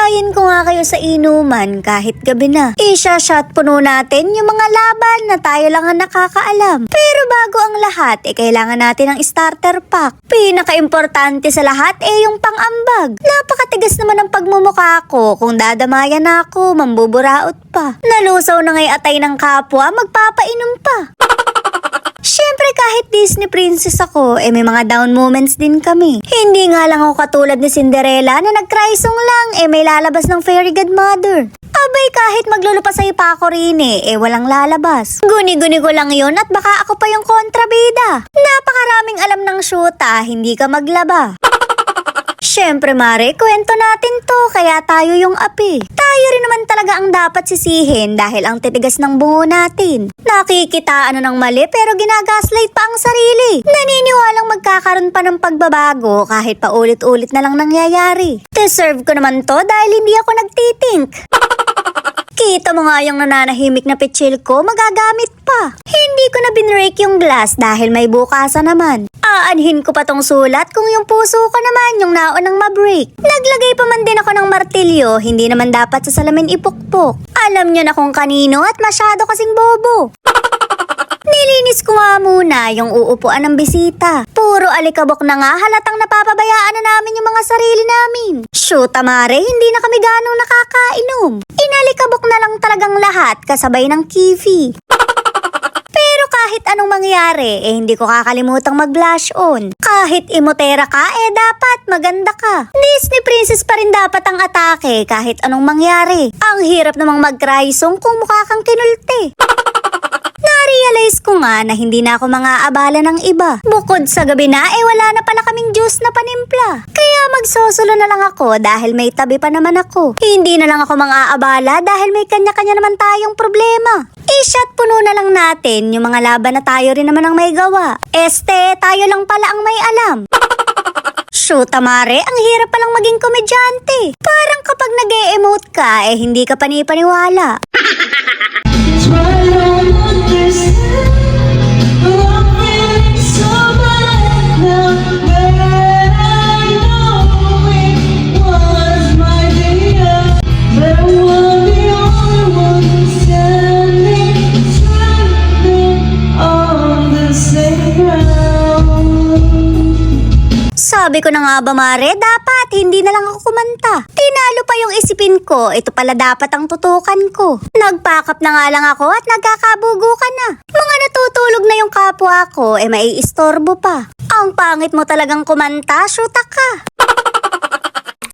Antayin ko nga kayo sa inuman kahit gabi na. Isa-shot puno natin yung mga laban na tayo lang ang nakakaalam. Pero bago ang lahat, kailangan natin ng starter pack. Pinaka-importante sa lahat yung pang-ambag. Napakatigas naman ang pagmumukha ko. Kung dadamayan ako, mambuburaot pa. Nalusaw na nga'y atay ng kapwa, magpapainom pa. Siyempre kahit Disney princess ako, may mga down moments din kami. Hindi nga lang ako katulad ni Cinderella na nag-cry song lang, may lalabas ng fairy godmother. Abay kahit maglulupasay pa ako rin walang lalabas. Guni-guni ko lang yun at baka ako pa yung kontrabida. Napakaraming alam ng shoota, hindi ka maglaba. Siyempre Mare, kwento natin to kaya tayo yung api. Tayo rin naman talaga ang dapat sisihin dahil ang titigas ng bungo natin. Nakikitaan ng mali pero ginagaslight pa ang sarili. Naniniwalang magkakaroon pa ng pagbabago kahit paulit-ulit na lang nangyayari. Deserve ko naman to dahil hindi ako nagtitink. Kita mo nga yung nananahimik na pitchil ko, magagamit pa. Hindi ko na binrake yung glass dahil may bukasan naman. Aanhin ko pa tong sulat kung yung puso ko naman yung naunang mabreak. Naglagay pa man din ako ng martilyo, hindi naman dapat sa salamin ipukpok. Alam nyo na kung kanino at masyado kasing bobo. Nilinis ko nga muna yung uupuan ng bisita. Puro alikabok na nga, halatang napapabayaan na namin yung mga sarili namin. Shoot, Mare, hindi na kami ganong nakakainom. Inalikabok na lang talagang lahat kasabay ng kifi. Pero kahit anong mangyari, hindi ko kakalimutang mag-blush on. Kahit imotera ka, dapat maganda ka. Disney princess pa rin dapat ang atake kahit anong mangyari. Ang hirap namang mag-cry song kung mukha kang kinulte. Na-realize ko nga na hindi na ako mga-abala ng iba. Bukod sa gabi na, wala na pala kaming juice na panimpla. Kaya magsosolo na lang ako dahil may tabi pa naman ako. Hindi na lang ako mga-abala dahil may kanya-kanya naman tayong problema. I-shot puno na lang natin yung mga laban na tayo rin naman ang may gawa. Tayo lang pala ang may alam. Shoot, Mare, ang hirap palang maging komedyante. Parang kapag nag-e-emote ka, hindi ka panipaniwala. Sabi ko na nga ba Mare, dapat hindi na lang ako kumanta. Tinalo pa yung isipin ko, ito pala dapat ang tutukan ko. Nagpack up na nga lang ako at nagkakabugo ka na. Mga natutulog na yung kapwa ko, maiistorbo pa. Ang pangit mo talagang kumanta, shoota ka.